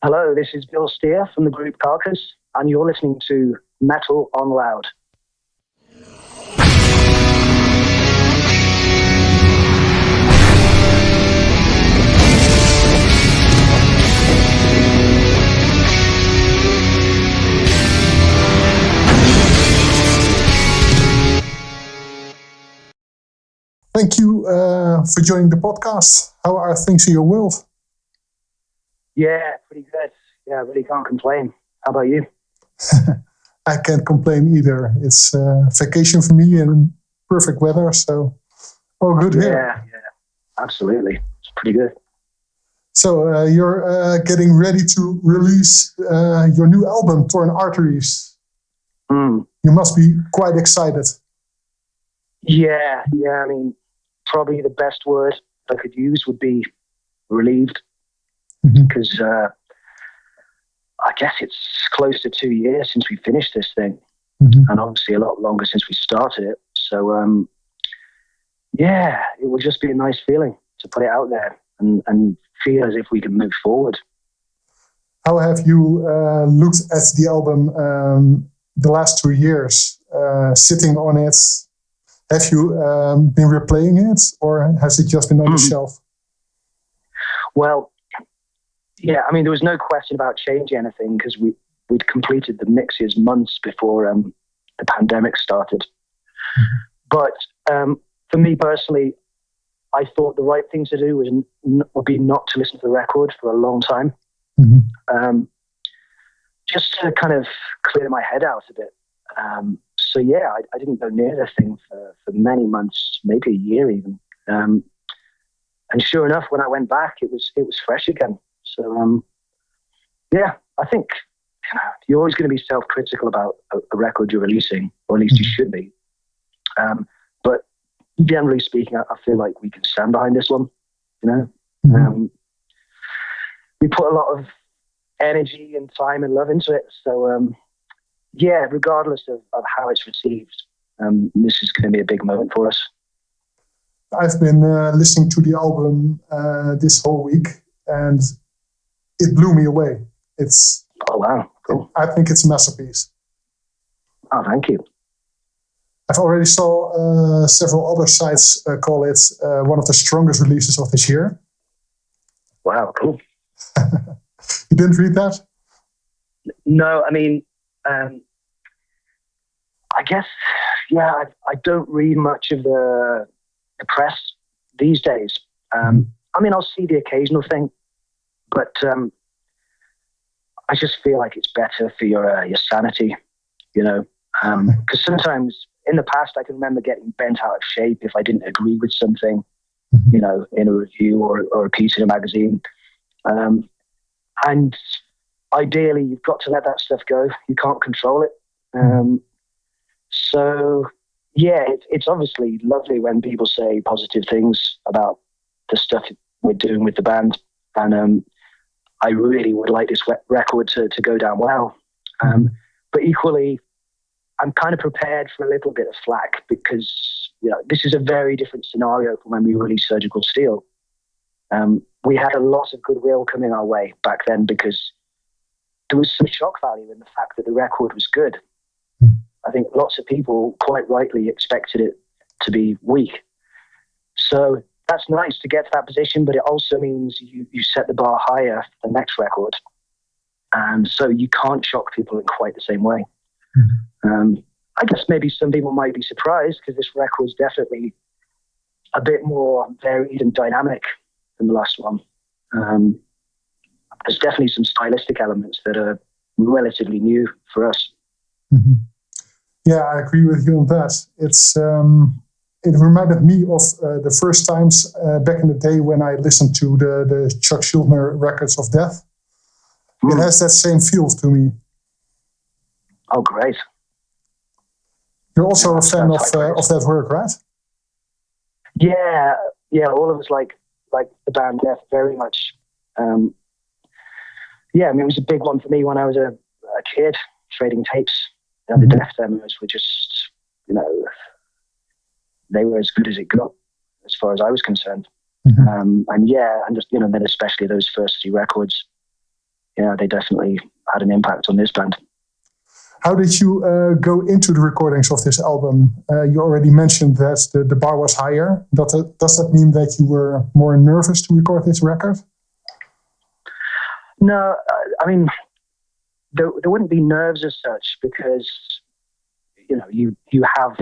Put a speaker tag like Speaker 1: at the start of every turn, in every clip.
Speaker 1: Hello, this is Bill Steer from the group CARCASS, and you're listening to Metal on Loud.
Speaker 2: Thank you for joining the podcast. How are things in your world?
Speaker 1: Yeah, pretty good. Yeah, I really can't complain. How about you?
Speaker 2: I can't complain either. It's vacation for me and perfect weather, so all good here.
Speaker 1: Yeah, absolutely. It's pretty good.
Speaker 2: So you're getting ready to release your new album, Torn Arteries.
Speaker 1: Mm.
Speaker 2: You must be quite excited.
Speaker 1: Yeah. I mean, probably the best word I could use would be relieved, because I guess it's close to 2 years since we finished this thing, and obviously a lot longer since we started it. So, yeah, it would just be a nice feeling to put it out there and feel as if we can move forward.
Speaker 2: How have you looked at the album the last 2 years, sitting on it? Have you been replaying it, or has it just been on the shelf?
Speaker 1: Well, yeah, I mean, there was no question about changing anything because we'd completed the mixes months before the pandemic started. But for me personally, I thought the right thing to do would be not to listen to the record for a long time, just to kind of clear my head out a bit. So yeah, I didn't go near the thing for many months, maybe a year even. And sure enough, when I went back, it was fresh again. So yeah, I think you're always going to be self-critical about a record you're releasing, or at least you should be. But generally speaking, I feel like we can stand behind this one. We put a lot of energy and time and love into it. So yeah, regardless of how it's received, this is going to be a big moment for us.
Speaker 2: I've been listening to the album this whole week, and it blew me away.
Speaker 1: Oh wow, cool.
Speaker 2: I think it's a masterpiece.
Speaker 1: Oh, thank you.
Speaker 2: I've already saw several other sites call it one of the strongest releases of this year.
Speaker 1: Wow, cool.
Speaker 2: You didn't read that?
Speaker 1: No, I mean, I guess, yeah, I don't read much of the press these days. I mean, I'll see the occasional thing, but I just feel like it's better for your sanity, because sometimes in the past I can remember getting bent out of shape if I didn't agree with something, in a review or a piece in a magazine. And ideally, you've got to let that stuff go. You can't control it. So, yeah, it's obviously lovely when people say positive things about the stuff we're doing with the band. And I really would like this record to go down well. But equally, I'm kind of prepared for a little bit of flack because, this is a very different scenario from when we released Surgical Steel. We had a lot of goodwill coming our way back then because there was some shock value in the fact that the record was good. I think lots of people quite rightly expected it to be weak. So that's nice to get to that position, but it also means you set the bar higher for the next record. And so you can't shock people in quite the same way. I guess maybe some people might be surprised because this record's definitely a bit more varied and dynamic than the last one. There's definitely some stylistic elements that are relatively new for us.
Speaker 2: Yeah, I agree with you on that. It reminded me of the first times back in the day when I listened to the Chuck Schuldiner records of Death. It has that same feel to me.
Speaker 1: Oh, great.
Speaker 2: You're also a fan of that work, right?
Speaker 1: Yeah, all of us like the band Death very much. Yeah, I mean, it was a big one for me when I was a kid, trading tapes. The Death demos were just, they were as good as it got, as far as I was concerned. And yeah, and just, then especially those first 3 records, they definitely had an impact on this band.
Speaker 2: How did you go into the recordings of this album? You already mentioned that the bar was higher. Does that mean that you were more nervous to record this record?
Speaker 1: No, I mean, there wouldn't be nerves as such, because you have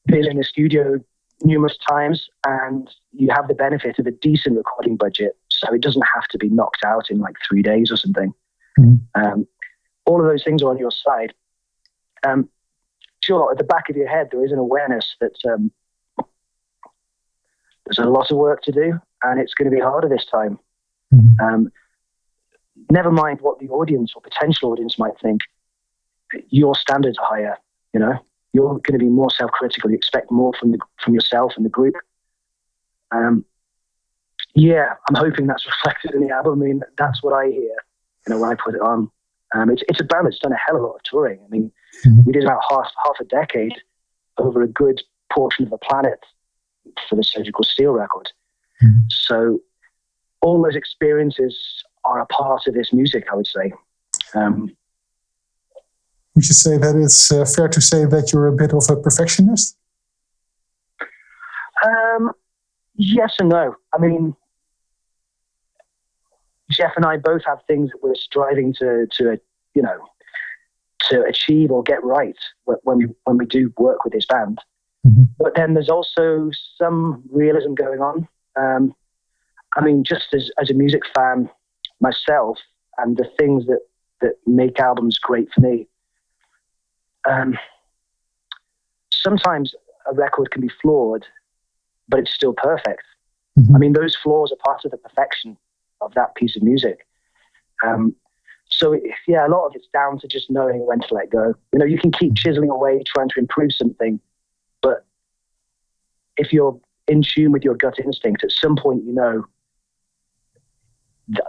Speaker 1: been in the studio numerous times and you have the benefit of a decent recording budget, so it doesn't have to be knocked out in like 3 days or something. Mm-hmm. All of those things are on your side. Sure, at the back of your head there is an awareness that there's a lot of work to do and it's going to be harder this time. Mm-hmm. Never mind what the audience or potential audience might think. Your standards are higher. You're going to be more self-critical. You expect more from yourself and the group. I'm hoping that's reflected in the album. I mean, that's what I hear, when I put it on. It's a band that's done a hell of a lot of touring. I mean, we did about half a decade over a good portion of the planet for the Surgical Steel record. Mm-hmm. So all those experiences are a part of this music, I would say.
Speaker 2: Would you say that it's fair to say that you're a bit of a perfectionist?
Speaker 1: Yes and no. I mean, Jeff and I both have things that we're striving to achieve or get right when we do work with this band. Mm-hmm. But then there's also some realism going on. I mean, just as a music fan myself, and the things that make albums great for me, sometimes a record can be flawed, but it's still perfect. Mm-hmm. I mean, those flaws are part of the perfection of that piece of music. So a lot of it's down to just knowing when to let go. You can keep chiseling away, trying to improve something, but if you're in tune with your gut instinct, at some point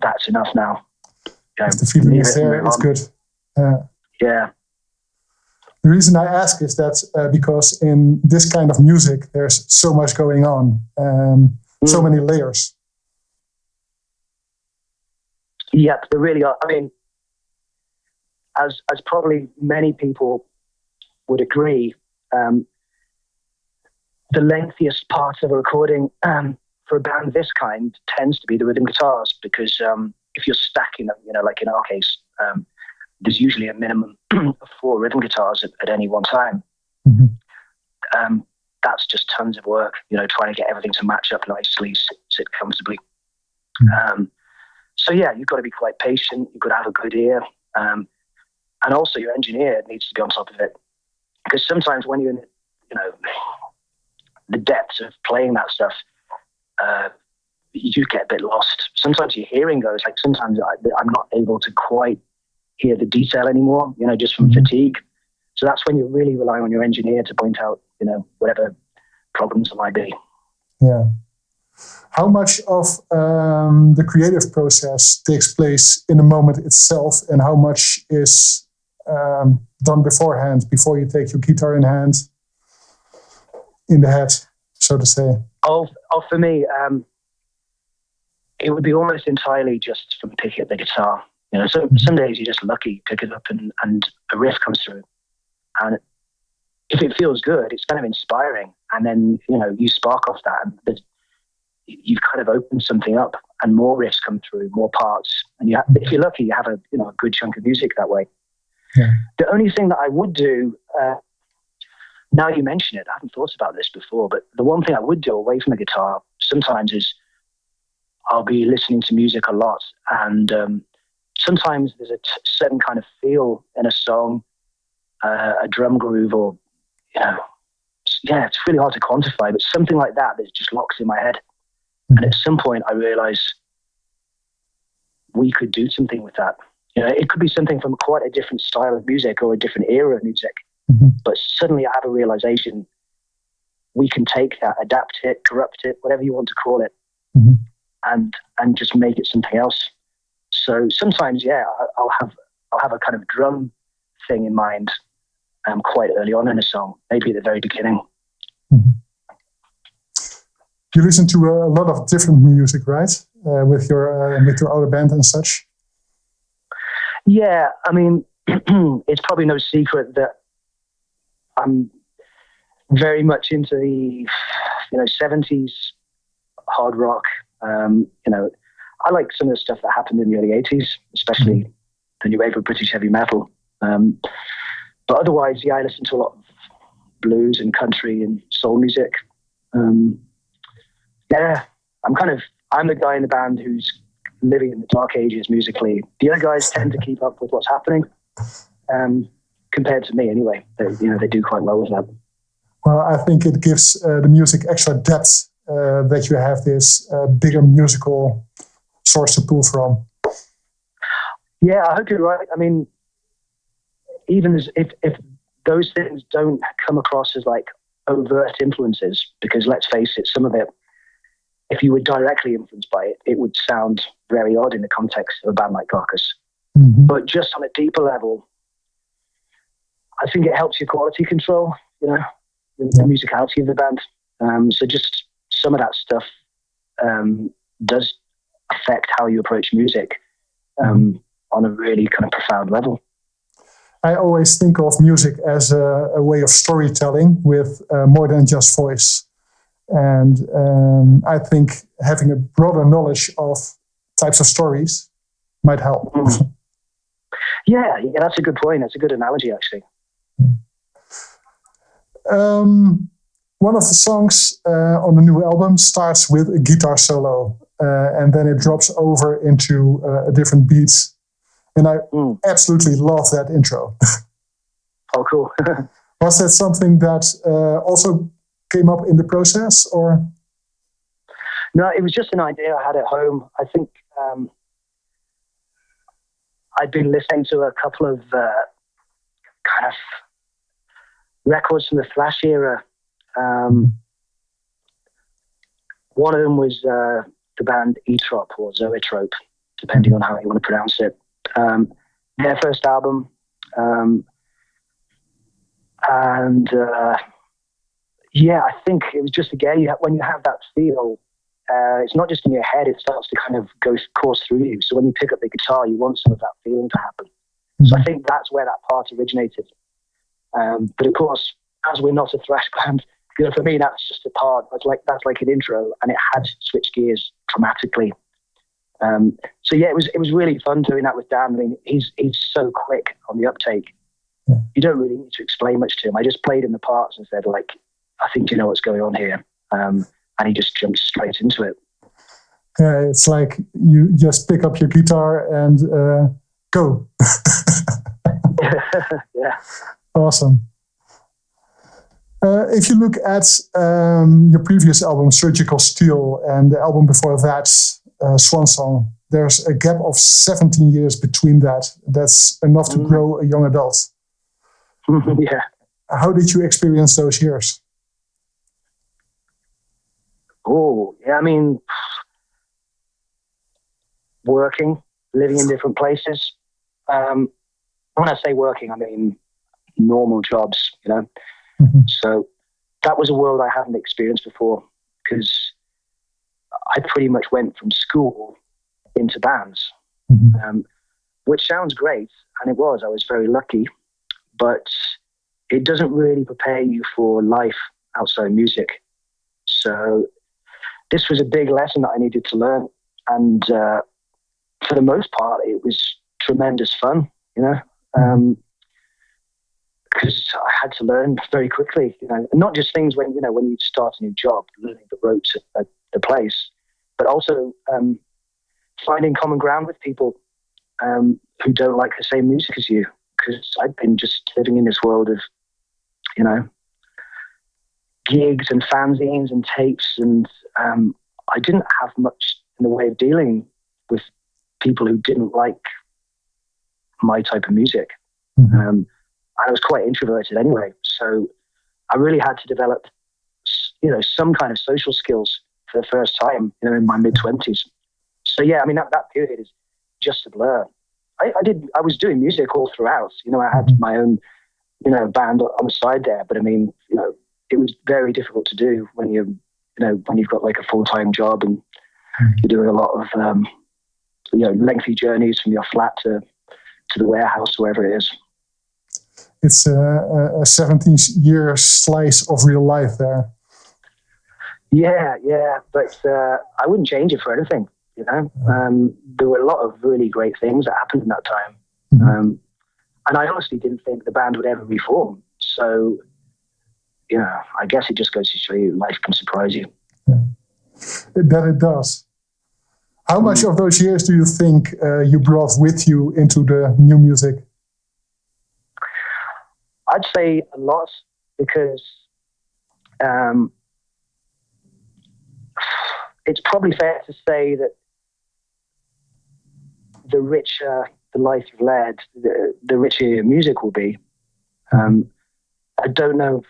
Speaker 1: that's enough now.
Speaker 2: If the feeling is there, it's good.
Speaker 1: Yeah.
Speaker 2: The reason I ask is that because in this kind of music, there's so much going on, so many layers.
Speaker 1: Yeah, there really are. I mean, as probably many people would agree, the lengthiest part of a recording for a band this kind tends to be the rhythm guitars, because if you're stacking them, like in our case, there's usually a minimum of 4 rhythm guitars at any one time. Mm-hmm. That's just tons of work, trying to get everything to match up nicely, sit comfortably. Mm-hmm. So you've got to be quite patient. You've got to have a good ear. And also your engineer needs to be on top of it. Because sometimes when you're in, the depths of playing that stuff, you do get a bit lost. Sometimes your hearing goes, like sometimes I'm not able to quite hear the detail anymore, just from fatigue. So that's when you're really relying on your engineer to point out, whatever problems there might be.
Speaker 2: Yeah. How much of the creative process takes place in the moment itself, and how much is done beforehand, before you take your guitar in hand, in the head, so to say?
Speaker 1: Oh, for me, it would be almost entirely just from picking up the guitar. So some days you're just lucky, pick it up and a riff comes through. And if it feels good, it's kind of inspiring. And then, you spark off that, and you've kind of opened something up, and more riffs come through, more parts. And if you're lucky, you have a good chunk of music that way. Yeah. The only thing that I would do, now you mention it, I haven't thought about this before, but the one thing I would do away from the guitar sometimes is I'll be listening to music a lot, and sometimes there's a certain kind of feel in a song, a drum groove, or it's really hard to quantify, but something like that just locks in my head. And at some point I realize we could do something with that. It could be something from quite a different style of music or a different era of music. Mm-hmm. But suddenly I have a realization we can take that, adapt it, corrupt it, whatever you want to call it, mm-hmm. and just make it something else. So sometimes, I'll have a kind of drum thing in mind quite early on in a song, maybe at the very beginning.
Speaker 2: Mm-hmm. You listen to a lot of different music, right? With your other band and such.
Speaker 1: Yeah, I mean, it's probably no secret that I'm very much into the 70s hard rock. I like some of the stuff that happened in the early 80s, especially the new wave of British heavy metal. But otherwise, yeah, I listen to a lot of blues and country and soul music. Yeah, I'm the guy in the band who's living in the dark ages musically. The other guys tend to keep up with what's happening, compared to me anyway. They do quite well with that.
Speaker 2: Well, I think it gives the music extra depth that you have this bigger musical source to pull from.
Speaker 1: Yeah, I hope you're right. I mean, even if those things don't come across as like overt influences, because let's face it, some of it, if you were directly influenced by it, it would sound very odd in the context of a band like Carcass.
Speaker 2: Mm-hmm.
Speaker 1: But just on a deeper level, I think it helps your quality control, the musicality of the band. So just some of that stuff does affect how you approach music on a really kind of profound level.
Speaker 2: I always think of music as a way of storytelling with more than just voice. And I think having a broader knowledge of types of stories might help.
Speaker 1: Yeah, that's a good point. That's a good analogy, actually.
Speaker 2: One of the songs on the new album starts with a guitar solo, and then it drops over into a different beat. And I absolutely love that intro.
Speaker 1: Oh, cool.
Speaker 2: Was that something that also came up in the process, or?
Speaker 1: No, it was just an idea I had at home. I think I'd been listening to a couple of kind of records from the thrash era. One of them was the band Etrop or Zoetrope, depending on how you want to pronounce it. Their first album. I think it was just, again, when you have that feel, it's not just in your head, it starts to kind of course through you. So when you pick up the guitar, you want some of that feeling to happen. So I think that's where that part originated. But of course, as we're not a thrash band, for me, that's just a part. That's like an intro, and it had to switch gears dramatically. So yeah, it was really fun doing that with Dan. I mean, he's so quick on the uptake. Yeah. You don't really need to explain much to him. I just played in the parts and said, like, I think you know what's going on here. And he just jumped straight into it.
Speaker 2: Yeah, it's like you just pick up your guitar and go.
Speaker 1: Yeah.
Speaker 2: Awesome. If you look at your previous album, Surgical Steel, and the album before that, Swan Song, there's a gap of 17 years between that. That's enough to grow a young adult.
Speaker 1: Yeah.
Speaker 2: How did you experience those years?
Speaker 1: Oh, yeah, I mean, working, living in different places. When I say working, I mean normal jobs, So that was a world I hadn't experienced before, because I pretty much went from school into bands, which sounds great, and it was. I was very lucky, but it doesn't really prepare you for life outside music. So this was a big lesson that I needed to learn, and for the most part, it was tremendous fun, because I had to learn very quickly, and not just things when you start a new job, learning the ropes at the place, but also finding common ground with people who don't like the same music as you, because I'd been just living in this world of, gigs and fanzines and tapes, and I didn't have much in the way of dealing with people who didn't like my type of music. I was quite introverted anyway, so I really had to develop, some kind of social skills for the first time, in my mid-20s. So yeah, I mean, that period is just a blur. I was doing music all throughout. I had my own, band on the side there, but I mean, it was very difficult to do when when you've got like a full-time job and you're doing a lot of, lengthy journeys from your flat to to the warehouse, wherever it is.
Speaker 2: It's a 17-year slice of real life there.
Speaker 1: Yeah, but I wouldn't change it for anything. You know, there were a lot of really great things that happened in that time, and I honestly didn't think the band would ever reform. So, you know, I guess it just goes to show you life can surprise you.
Speaker 2: Yeah. That it does. How much of those years do you think you brought with you into the new music?
Speaker 1: I'd say a lot, because it's probably fair to say that the richer the life you've led, the richer your music will be. I don't know.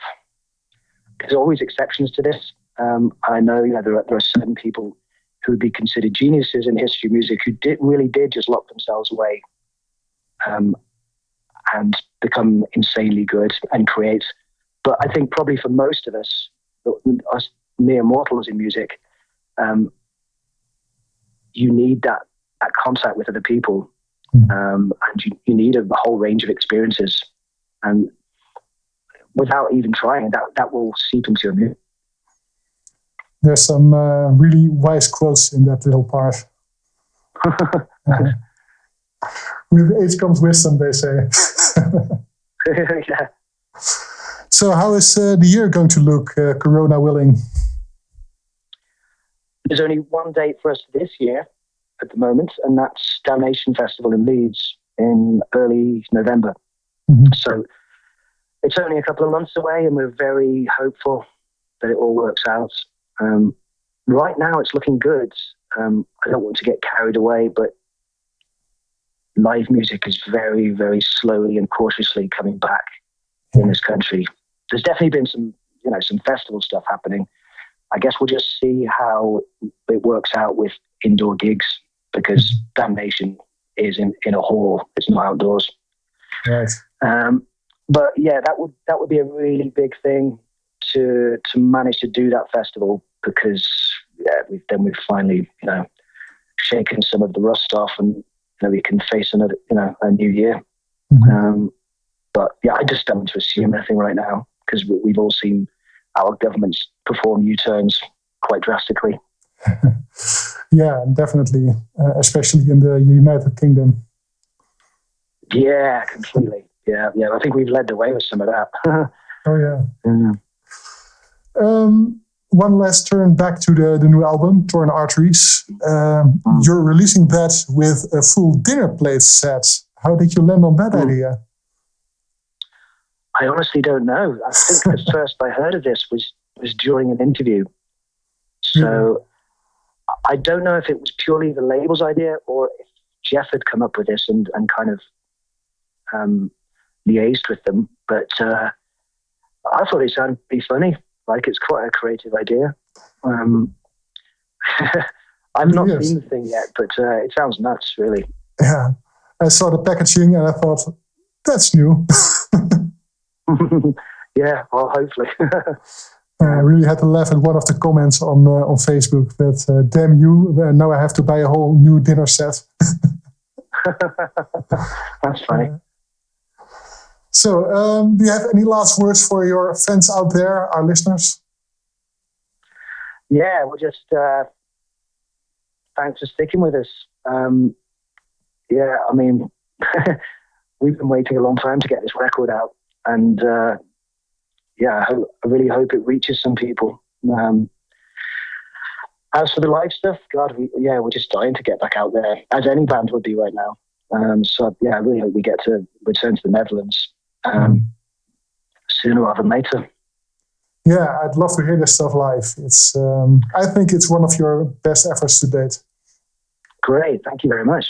Speaker 1: There's always exceptions to this. I know, you know, there are certain people who would be considered geniuses in history of music who really did just lock themselves away and become insanely good and create. But I think probably for most of us mere mortals in music, you need that contact with other people, and you need a whole range of experiences, and without even trying, that will seep into your music.
Speaker 2: There's some really wise quotes in that little part. With age comes wisdom, they say.
Speaker 1: Yeah.
Speaker 2: So how is the year going to look, Corona willing?
Speaker 1: There's only one date for us this year at the moment, and that's Damnation Festival in Leeds in early November. So it's only a couple of months away, and we're very hopeful that it all works out. Right now it's looking good. I don't want to get carried away, but live music is very, very slowly and cautiously coming back in this country. There's definitely been some festival stuff happening. I guess we'll just see how it works out with indoor gigs, because Damnation is in a hall. It's not outdoors.
Speaker 2: Right.
Speaker 1: But yeah, that would be a really big thing to manage to do that festival, because we've finally, you know, shaken some of the rust off, and you know, we can face another, you know, a new year. But yeah, I just don't want to assume anything right now, because we've all seen our governments perform U-turns quite drastically.
Speaker 2: Yeah, definitely, especially in the United Kingdom.
Speaker 1: Yeah, completely. Yeah. I think we've led the way with some of that.
Speaker 2: Oh yeah. One last turn back to the new album, Torn Arteries. You're releasing that with a full dinner plate set. How did you land on that idea?
Speaker 1: I honestly don't know. I think the first I heard of this was during an interview. So I don't know if it was purely the label's idea, or if Jeff had come up with this and kind of liaised with them. But I thought it sounded pretty funny. Like, it's quite a creative idea. I've not seen the thing yet, but it sounds nuts, really.
Speaker 2: Yeah, I saw the packaging and I thought, that's new.
Speaker 1: Yeah, well, hopefully.
Speaker 2: I really had to laugh at one of the comments on Facebook that, damn you, now I have to buy a whole new dinner set.
Speaker 1: That's funny.
Speaker 2: So, do you have any last words for your fans out there, our listeners?
Speaker 1: Yeah, well, just thanks for sticking with us. Yeah, I mean, we've been waiting a long time to get this record out, and yeah, I really hope it reaches some people. As for the live stuff, God, we're just dying to get back out there, as any band would be right now. So yeah, I really hope we get to return to the Netherlands sooner rather than later.
Speaker 2: Yeah, I'd love to hear this stuff live. It's, I think it's one of your best efforts to date.
Speaker 1: Great, thank you very much.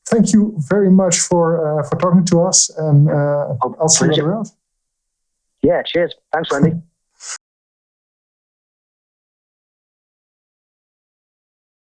Speaker 2: Thank you very much for talking to us, and I'll see you around.
Speaker 1: Yeah, cheers. Thanks, Randy.